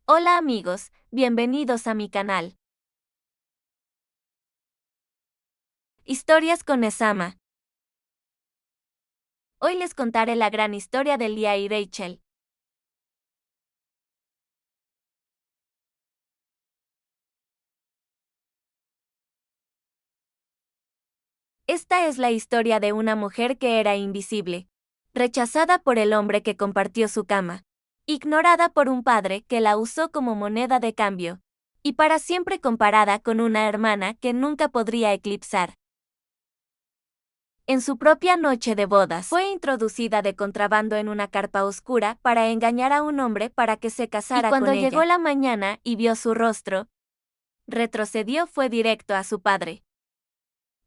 Hola amigos, bienvenidos a mi canal. Historias con Esama. Hoy les contaré la gran historia de Leah y Rachel. Esta es la historia de una mujer que era invisible, rechazada por el hombre que compartió su cama, ignorada por un padre que la usó como moneda de cambio, y para siempre comparada con una hermana que nunca podría eclipsar. En su propia noche de bodas, fue introducida de contrabando en una carpa oscura para engañar a un hombre para que se casara con ella. Y cuando llegó la mañana y vio su rostro, retrocedió, fue directo a su padre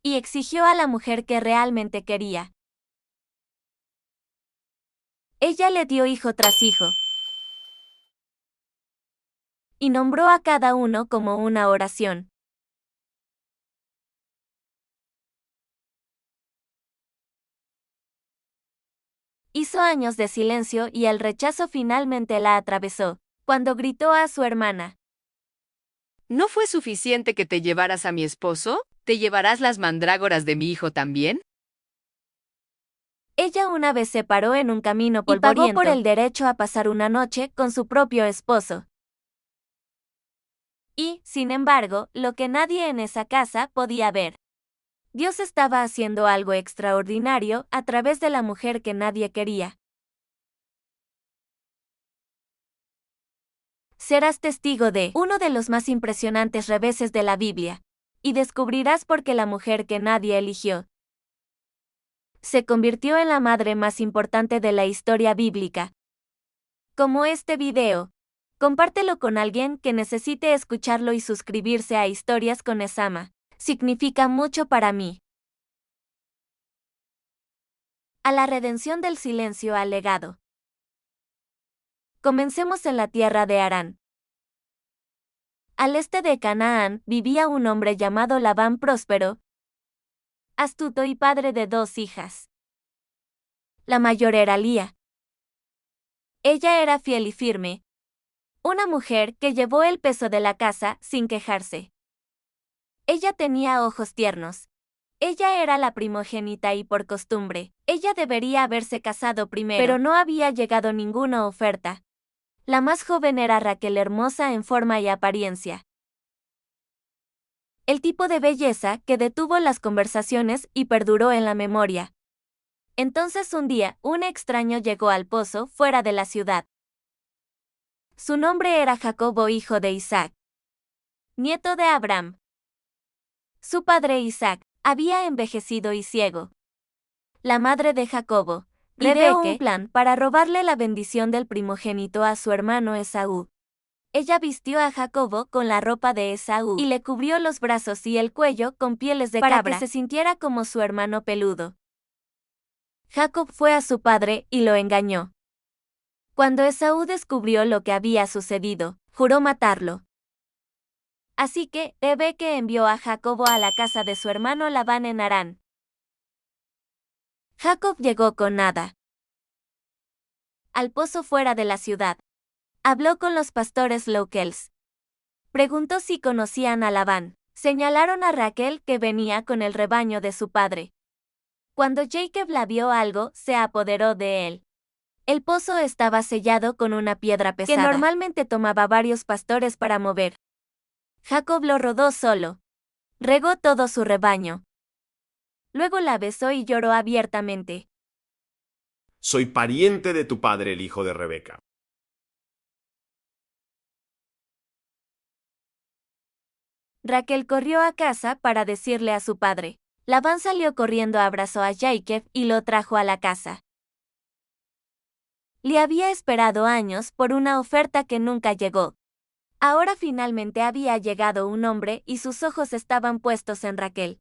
y exigió a la mujer que realmente quería. Ella le dio hijo tras hijo y nombró a cada uno como una oración. Hizo años de silencio y el rechazo finalmente la atravesó, cuando gritó a su hermana: ¿No fue suficiente que te llevaras a mi esposo? ¿Te llevarás las mandrágoras de mi hijo también? Ella una vez se paró en un camino polvoriento y pagó por el derecho a pasar una noche con su propio esposo. Y, sin embargo, lo que nadie en esa casa podía ver. Dios estaba haciendo algo extraordinario a través de la mujer que nadie quería. Serás testigo de uno de los más impresionantes reveses de la Biblia, y descubrirás por qué la mujer que nadie eligió se convirtió en la madre más importante de la historia bíblica. Como este video, compártelo con alguien que necesite escucharlo y suscribirse a Historias con Esama. Significa mucho para mí. A la redención del silencio al legado. Comencemos en la tierra de Harán. Al este de Canaán vivía un hombre llamado Labán, próspero, astuto y padre de 2 hijas. La mayor era Lía. Ella era fiel y firme, una mujer que llevó el peso de la casa sin quejarse. Ella tenía ojos tiernos. Ella era la primogénita y por costumbre, ella debería haberse casado primero, pero no había llegado ninguna oferta. La más joven era Raquel, hermosa en forma y apariencia. El tipo de belleza que detuvo las conversaciones y perduró en la memoria. Entonces un día, un extraño llegó al pozo fuera de la ciudad. Su nombre era Jacobo, hijo de Isaac, nieto de Abraham. Su padre Isaac había envejecido y ciego. La madre de Jacobo ideó un plan para robarle la bendición del primogénito a su hermano Esaú. Ella vistió a Jacobo con la ropa de Esaú y le cubrió los brazos y el cuello con pieles de cabra para que se sintiera como su hermano peludo. Jacob fue a su padre y lo engañó. Cuando Esaú descubrió lo que había sucedido, juró matarlo. Así que Rebeca envió a Jacobo a la casa de su hermano Labán en Harán. Jacob llegó con nada al pozo fuera de la ciudad. Habló con los pastores locales. Preguntó si conocían a Labán. Señalaron a Raquel que venía con el rebaño de su padre. Cuando Jacob la vio algo, se apoderó de él. El pozo estaba sellado con una piedra pesada que normalmente tomaba varios pastores para mover. Jacob lo rodó solo. Regó todo su rebaño. Luego la besó y lloró abiertamente. Soy pariente de tu padre, el hijo de Rebeca. Raquel corrió a casa para decirle a su padre. Labán salió corriendo, abrazó a Jacob y lo trajo a la casa. Le había esperado años por una oferta que nunca llegó. Ahora finalmente había llegado un hombre y sus ojos estaban puestos en Raquel.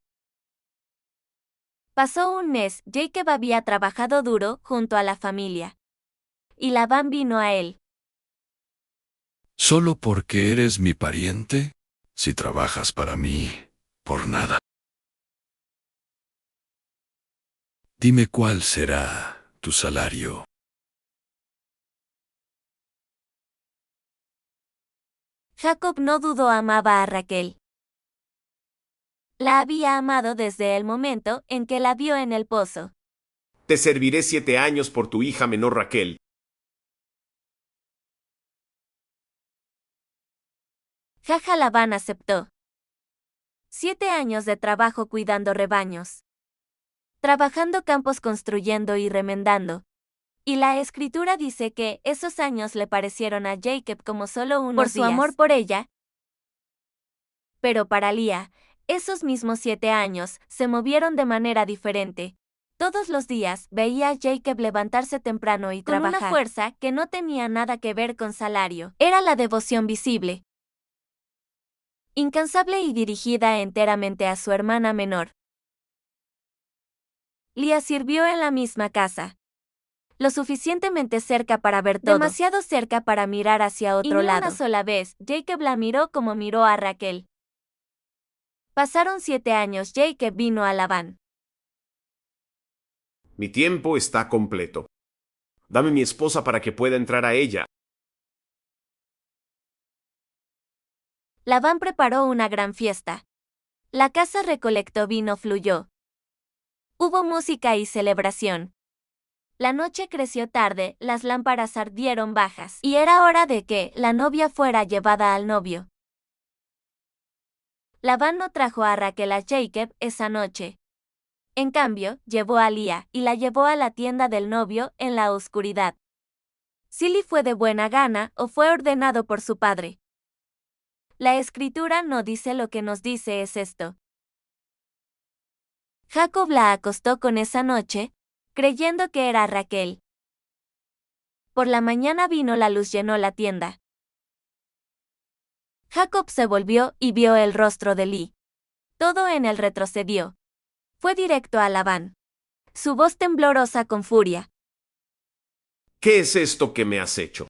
Pasó un mes, Jacob había trabajado duro junto a la familia. Y Labán vino a él. ¿Solo porque eres mi pariente? Si trabajas para mí, por nada. Dime cuál será tu salario. Jacob no dudó, amaba a Raquel. La había amado desde el momento en que la vio en el pozo. Te serviré 7 años por tu hija menor Raquel. Jaja Labán aceptó. 7 años de trabajo cuidando rebaños. Trabajando campos, construyendo y remendando. Y la escritura dice que esos años le parecieron a Jacob como solo unos Por su días. amor por ella. Pero para Lía, esos mismos 7 años se movieron de manera diferente. Todos los días veía a Jacob levantarse temprano y trabajar. Con una fuerza que no tenía nada que ver con salario. Era la devoción visible, incansable y dirigida enteramente a su hermana menor. Lía sirvió en la misma casa. Lo suficientemente cerca para ver todo. Demasiado cerca para mirar hacia otro lado. Una sola vez, Jacob la miró como miró a Raquel. Pasaron 7 años. Jacob vino a Labán. Mi tiempo está completo. Dame mi esposa para que pueda entrar a ella. Labán preparó una gran fiesta. La casa recolectó vino, fluyó. Hubo música y celebración. La noche creció tarde, las lámparas ardieron bajas, y era hora de que la novia fuera llevada al novio. Labán no trajo a Raquel a Jacob esa noche. En cambio, llevó a Lía y la llevó a la tienda del novio en la oscuridad. Silly fue de buena gana o fue ordenado por su padre. La escritura no dice, lo que nos dice es esto. Jacob la acostó con esa noche, creyendo que era Raquel. Por la mañana vino la luz, llenó la tienda. Jacob se volvió y vio el rostro de Lí. Todo en él retrocedió. Fue directo a Labán. Su voz temblorosa con furia. ¿Qué es esto que me has hecho?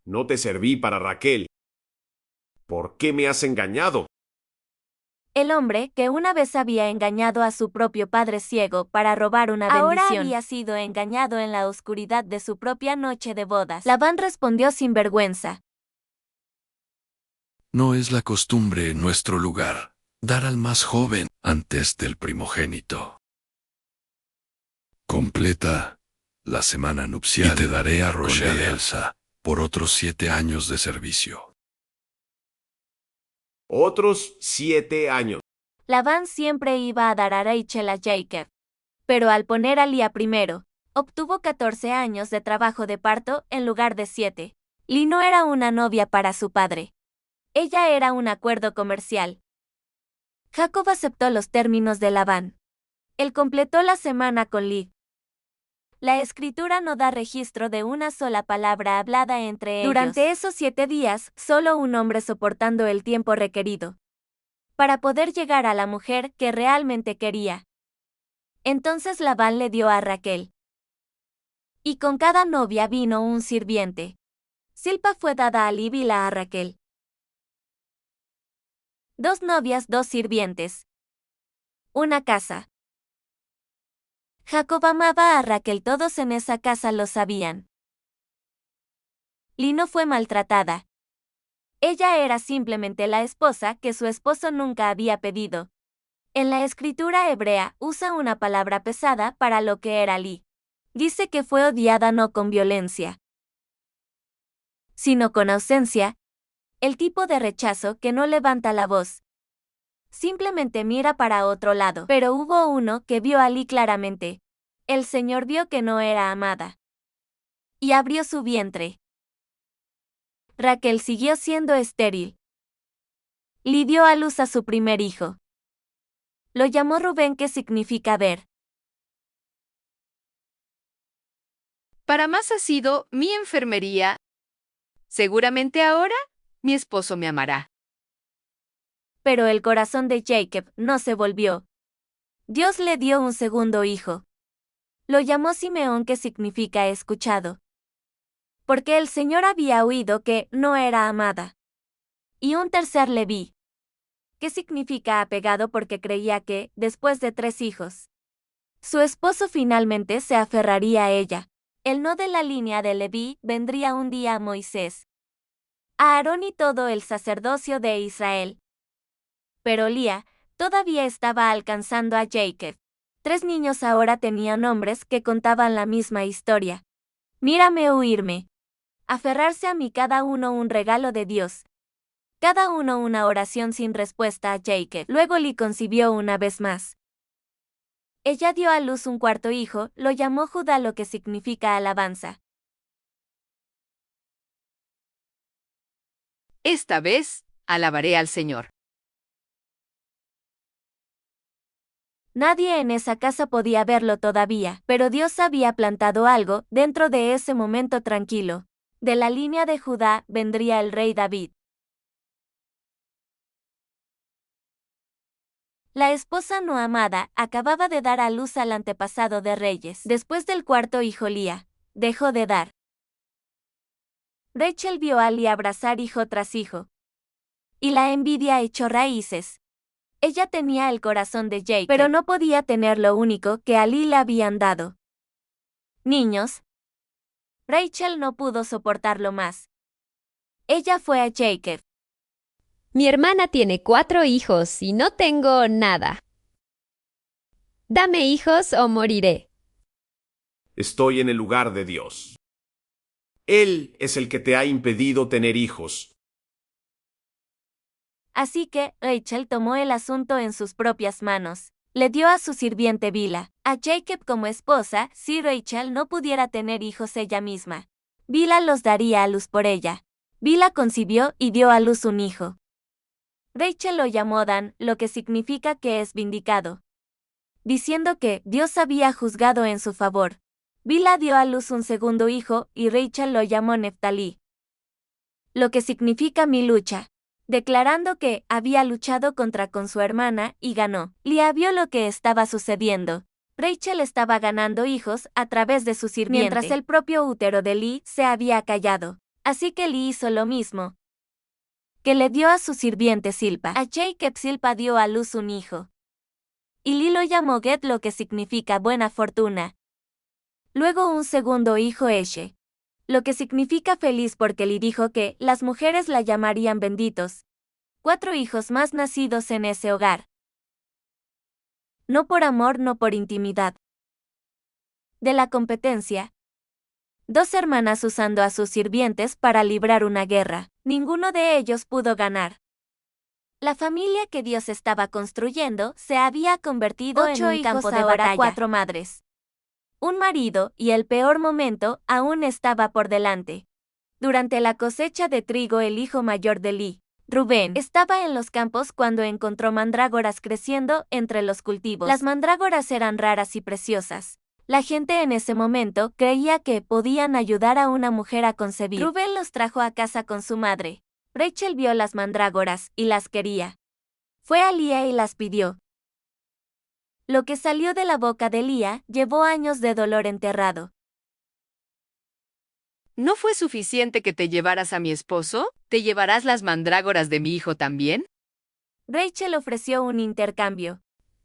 No te serví para Raquel. ¿Por qué me has engañado? El hombre que una vez había engañado a su propio padre ciego para robar una bendición, ahora había sido engañado en la oscuridad de su propia noche de bodas. Labán respondió sin vergüenza. No es la costumbre en nuestro lugar dar al más joven antes del primogénito. Completa la semana nupcial y te daré a Rochelle y Elsa por otros 7 años de servicio. Otros 7 años. Labán siempre iba a dar a Rachel a Jacob. Pero al poner a Lía primero, obtuvo 14 años de trabajo de parto en lugar de 7. Lí no era una novia para su padre. Ella era un acuerdo comercial. Jacob aceptó los términos de Labán. Él completó la semana con Lí. La escritura no da registro de una sola palabra hablada entre ellos. Durante esos 7 días, solo un hombre soportando el tiempo requerido para poder llegar a la mujer que realmente quería. Entonces Labán le dio a Raquel. Y con cada novia vino un sirviente. Silpa fue dada a Lí, Bilha a Raquel. 2 novias, 2 sirvientes. Una casa. Jacob amaba a Raquel, todos en esa casa lo sabían. Lí no fue maltratada. Ella era simplemente la esposa que su esposo nunca había pedido. En la escritura hebrea usa una palabra pesada para lo que era Lí. Dice que fue odiada no con violencia, sino con ausencia, el tipo de rechazo que no levanta la voz. Simplemente mira para otro lado. Pero hubo uno que vio a Lí claramente. El Señor vio que no era amada. Y abrió su vientre. Raquel siguió siendo estéril. Lí dio a luz a su primer hijo. Lo llamó Rubén, que significa ver. Para más ha sido mi enfermería. Seguramente ahora mi esposo me amará. Pero el corazón de Jacob no se volvió. Dios le dio un segundo hijo. Lo llamó Simeón, que significa escuchado. Porque el Señor había oído que no era amada. Y un tercer Leví, que significa apegado, porque creía que, después de 3 hijos, su esposo finalmente se aferraría a ella. El no de la línea de Leví vendría un día a Moisés. a Aarón y todo el sacerdocio de Israel. Pero Lía todavía estaba alcanzando a Jacob. 3 niños ahora tenían nombres que contaban la misma historia. Mírame huirme. Aferrarse a mí, cada uno un regalo de Dios. Cada uno una oración sin respuesta a Jacob. Luego Lí concibió una vez más. Ella dio a luz un cuarto hijo, lo llamó Judá, lo que significa alabanza. Esta vez, alabaré al Señor. Nadie en esa casa podía verlo todavía, pero Dios había plantado algo dentro de ese momento tranquilo. De la línea de Judá vendría el rey David. La esposa no amada acababa de dar a luz al antepasado de reyes. Después del cuarto hijo Lía, dejó de dar. Rachel vio a Lía abrazar hijo tras hijo. Y la envidia echó raíces. Ella tenía el corazón de Jacob, pero no podía tener lo único que a Lí le habían dado. Niños. Rachel no pudo soportarlo más. Ella fue a Jacob. Mi hermana tiene 4 hijos y no tengo nada. Dame hijos o moriré. Estoy en el lugar de Dios. Él es el que te ha impedido tener hijos. Así que Rachel tomó el asunto en sus propias manos. Le dio a su sirviente Bilha a Jacob como esposa si Rachel no pudiera tener hijos ella misma. Bilha los daría a luz por ella. Bilha concibió y dio a luz un hijo. Rachel lo llamó Dan, lo que significa que es vindicado, diciendo que Dios había juzgado en su favor. Bilha dio a luz un segundo hijo y Rachel lo llamó Neftalí, lo que significa mi lucha, declarando que había luchado con su hermana y ganó. Lía vio lo que estaba sucediendo. Rachel estaba ganando hijos a través de su sirviente, mientras el propio útero de Lí se había callado. Así que Lí hizo lo mismo, que le dio a su sirviente Silpa. A Jacob Silpa dio a luz un hijo. Y Lí lo llamó Get, lo que significa buena fortuna. Luego un segundo hijo Eshe, lo que significa feliz, porque Lí dijo que las mujeres la llamarían benditos. 4 hijos más nacidos en ese hogar. No por amor, no por intimidad. De la competencia. 2 hermanas usando a sus sirvientes para librar una guerra. Ninguno de ellos pudo ganar. La familia que Dios estaba construyendo se había convertido en un campo de batalla. 4 madres. Un marido, y el peor momento aún estaba por delante. Durante la cosecha de trigo, el hijo mayor de Lí, Rubén, estaba en los campos cuando encontró mandrágoras creciendo entre los cultivos. Las mandrágoras eran raras y preciosas. La gente en ese momento creía que podían ayudar a una mujer a concebir. Rubén los trajo a casa con su madre. Rachel vio las mandrágoras y las quería. Fue a Lía y las pidió. Lo que salió de la boca de Lía llevó años de dolor enterrado. ¿No fue suficiente que te llevaras a mi esposo? ¿Te llevarás las mandrágoras de mi hijo también? Rachel ofreció un intercambio.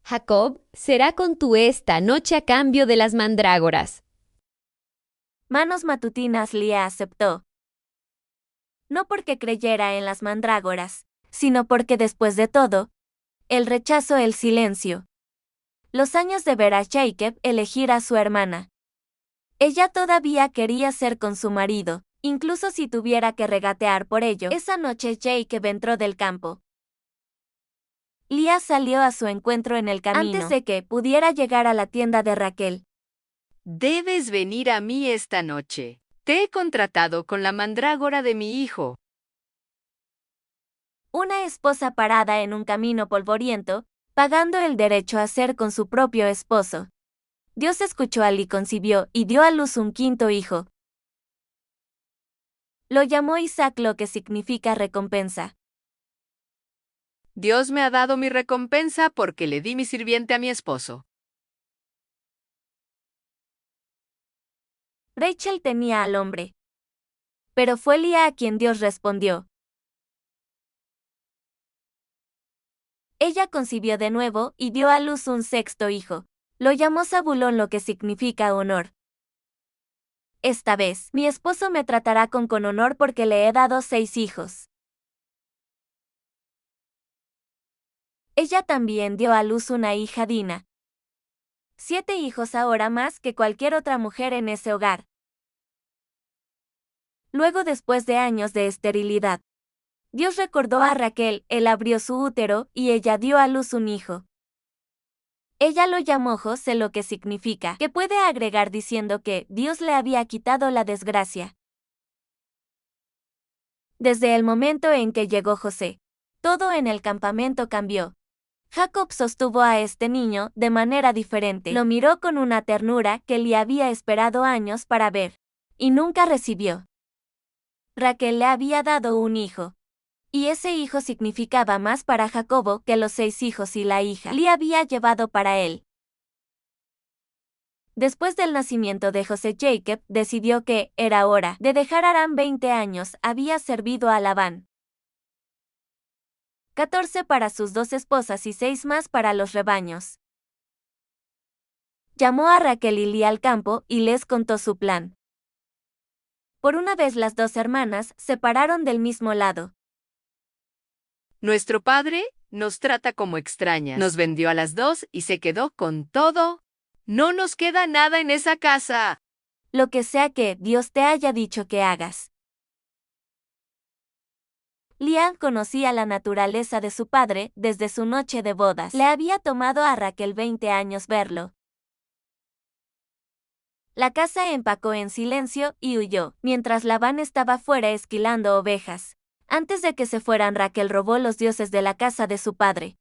Jacob será con tú esta noche a cambio de las mandrágoras. Manos matutinas. Lía aceptó. No porque creyera en las mandrágoras, sino porque después de todo, el rechazo, el silencio. Los años de ver a Jacob elegir a su hermana. Ella todavía quería ser con su marido, incluso si tuviera que regatear por ello. Esa noche Jacob entró del campo. Lía salió a su encuentro en el camino antes de que pudiera llegar a la tienda de Raquel. Debes venir a mí esta noche. Te he contratado con la mandrágora de mi hijo. Una esposa parada en un camino polvoriento, pagando el derecho a ser con su propio esposo. Dios escuchó a Lí, concibió y dio a luz un quinto hijo. Lo llamó Isaac, lo que significa recompensa. Dios me ha dado mi recompensa porque le di mi sirviente a mi esposo. Rachel tenía al hombre. Pero fue Lía a quien Dios respondió. Ella concibió de nuevo y dio a luz un sexto hijo. Lo llamó Zabulón, lo que significa honor. Esta vez, mi esposo me tratará con honor porque le he dado 6 hijos. Ella también dio a luz una hija Dina. 7 hijos ahora más que cualquier otra mujer en ese hogar. Luego, después de años de esterilidad, Dios recordó a Raquel, él abrió su útero y ella dio a luz un hijo. Ella lo llamó José, lo que significa que puede agregar diciendo que Dios le había quitado la desgracia. Desde el momento en que llegó José, todo en el campamento cambió. Jacob sostuvo a este niño de manera diferente. Lo miró con una ternura que le había esperado años para ver, y nunca recibió. Raquel le había dado un hijo, y ese hijo significaba más para Jacobo que los 6 hijos y la hija le había llevado para él. Después del nacimiento de José, Jacob decidió que era hora de dejar Aram. 20 años había servido a Labán. 14 para sus 2 esposas y 6 más para los rebaños. Llamó a Raquel y Lía al campo y les contó su plan. Por una vez las 2 hermanas se pararon del mismo lado. Nuestro padre nos trata como extrañas. Nos vendió a las 2 y se quedó con todo. No nos queda nada en esa casa. Lo que sea que Dios te haya dicho que hagas. Lía conocía la naturaleza de su padre desde su noche de bodas. Le había tomado a Raquel 20 años verlo. La casa empacó en silencio y huyó, mientras Labán estaba fuera esquilando ovejas. Antes de que se fueran, Raquel robó los dioses de la casa de su padre.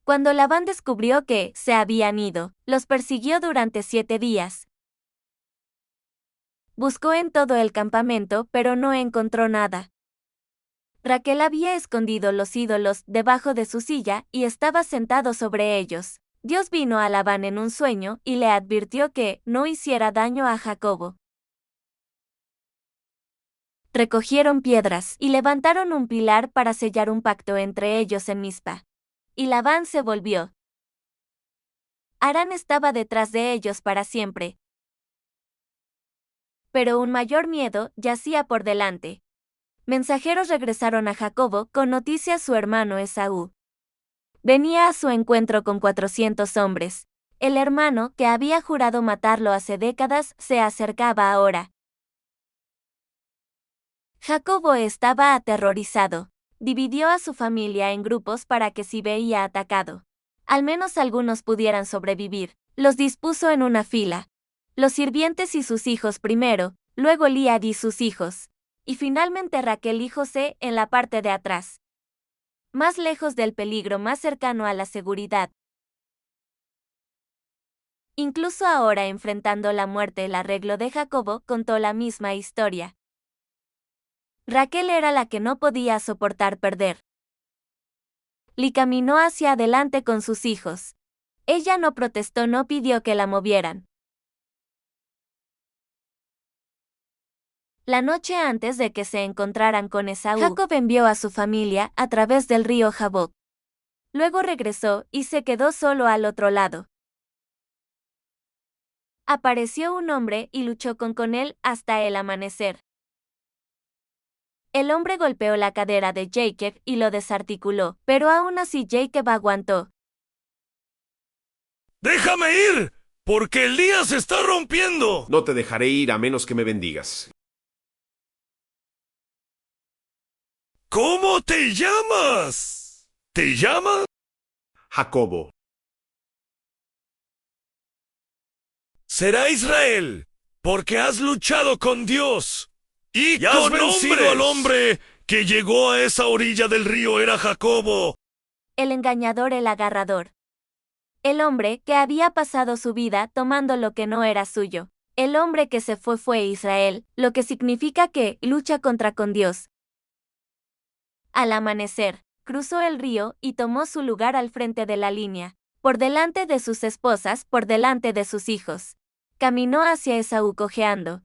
Cuando Labán descubrió que se habían ido, los persiguió durante 7 días. Buscó en todo el campamento, pero no encontró nada. Raquel había escondido los ídolos debajo de su silla y estaba sentado sobre ellos. Dios vino a Labán en un sueño y le advirtió que no hiciera daño a Jacobo. Recogieron piedras y levantaron un pilar para sellar un pacto entre ellos en Mizpa. Y Labán se volvió. Harán estaba detrás de ellos para siempre. Pero un mayor miedo yacía por delante. Mensajeros regresaron a Jacobo con noticias su hermano Esaú. Venía a su encuentro con 400 hombres. El hermano, que había jurado matarlo hace décadas, se acercaba ahora. Jacobo estaba aterrorizado. Dividió a su familia en grupos para que si veía atacado, al menos algunos pudieran sobrevivir. Los dispuso en una fila. Los sirvientes y sus hijos primero, luego Lía y sus hijos, y finalmente Raquel y José en la parte de atrás. Más lejos del peligro, más cercano a la seguridad. Incluso ahora, enfrentando la muerte, el arreglo de Jacobo contó la misma historia. Raquel era la que no podía soportar perder. Li caminó hacia adelante con sus hijos. Ella no protestó, no pidió que la movieran. La noche antes de que se encontraran con Esaú, Jacob envió a su familia a través del río Jaboc. Luego regresó y se quedó solo al otro lado. Apareció un hombre y luchó con él hasta el amanecer. El hombre golpeó la cadera de Jacob y lo desarticuló, pero aún así Jacob aguantó. ¡Déjame ir! ¡Porque el día se está rompiendo! No te dejaré ir a menos que me bendigas. ¿Cómo te llamas? ¿Te llamas? Jacobo. Será Israel, porque has luchado con Dios. Y has vencido al hombre que llegó a esa orilla del río. Era Jacobo. El engañador, el agarrador. El hombre que había pasado su vida tomando lo que no era suyo. El hombre que se fue Israel, lo que significa que lucha con Dios. Al amanecer, cruzó el río y tomó su lugar al frente de la línea, por delante de sus esposas, por delante de sus hijos. Caminó hacia Esaú cojeando.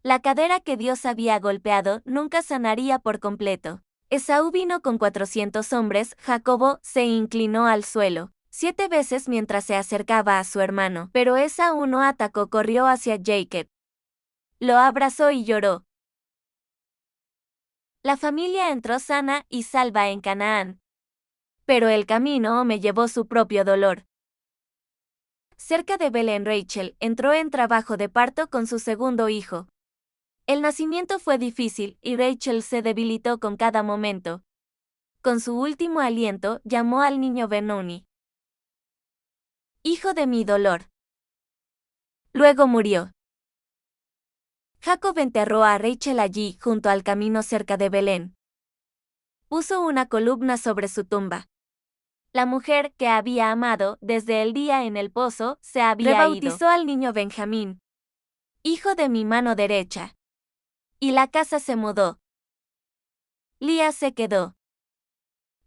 La cadera que Dios había golpeado nunca sanaría por completo. Esaú vino con 400 hombres, Jacobo se inclinó al suelo. 7 veces mientras se acercaba a su hermano, pero Esaú no atacó, corrió hacia Jacob. Lo abrazó y lloró. La familia entró sana y salva en Canaán. Pero el camino me llevó su propio dolor. Cerca de Belén, Rachel entró en trabajo de parto con su segundo hijo. El nacimiento fue difícil y Rachel se debilitó con cada momento. Con su último aliento, llamó al niño Benoni, hijo de mi dolor. Luego murió. Jacob enterró a Rachel allí, junto al camino cerca de Belén. Puso una columna sobre su tumba. La mujer que había amado desde el día en el pozo se había rebautizó al niño Benjamín, hijo de mi mano derecha. Y la casa se mudó. Lía se quedó.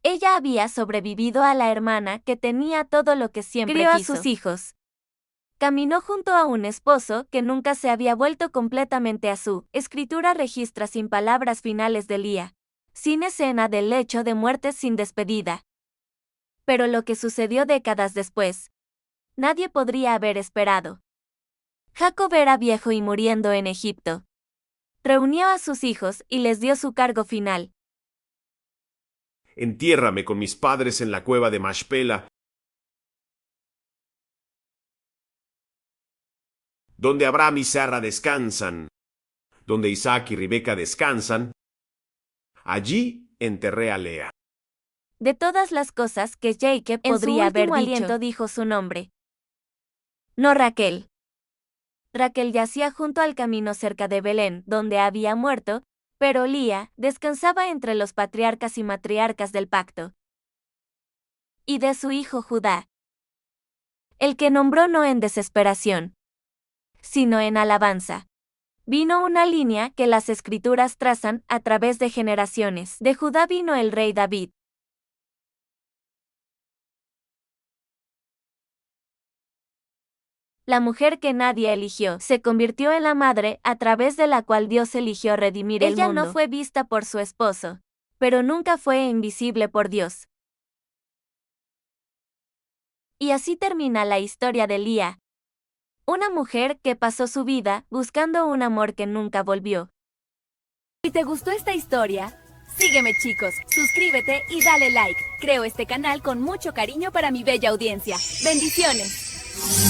Ella había sobrevivido a la hermana que tenía todo lo que siempre crió quiso. A sus hijos. Caminó junto a un esposo que nunca se había vuelto completamente a su escritura registra sin palabras finales de Lía, sin escena del lecho de muerte, sin despedida. Pero lo que sucedió décadas después, nadie podría haber esperado. Jacob era viejo y muriendo en Egipto. Reunió a sus hijos y les dio su cargo final. Entiérrame con mis padres en la cueva de Mashpela, donde Abraham y Sara descansan, donde Isaac y Rebeca descansan. Allí enterré a Lea. De todas las cosas que Jacob podría haber dicho, dijo su nombre. No Raquel. Raquel yacía junto al camino cerca de Belén, donde había muerto, pero Lía descansaba entre los patriarcas y matriarcas del pacto. Y de su hijo Judá, el que nombró no en desesperación, sino en alabanza. Vino una línea que las escrituras trazan a través de generaciones. De Judá vino el rey David. La mujer que nadie eligió se convirtió en la madre a través de la cual Dios eligió redimir el mundo. Ella no fue vista por su esposo, pero nunca fue invisible por Dios. Y así termina la historia de Lía, una mujer que pasó su vida buscando un amor que nunca volvió. Si te gustó esta historia, sígueme chicos, suscríbete y dale like. Creo este canal con mucho cariño para mi bella audiencia. Bendiciones.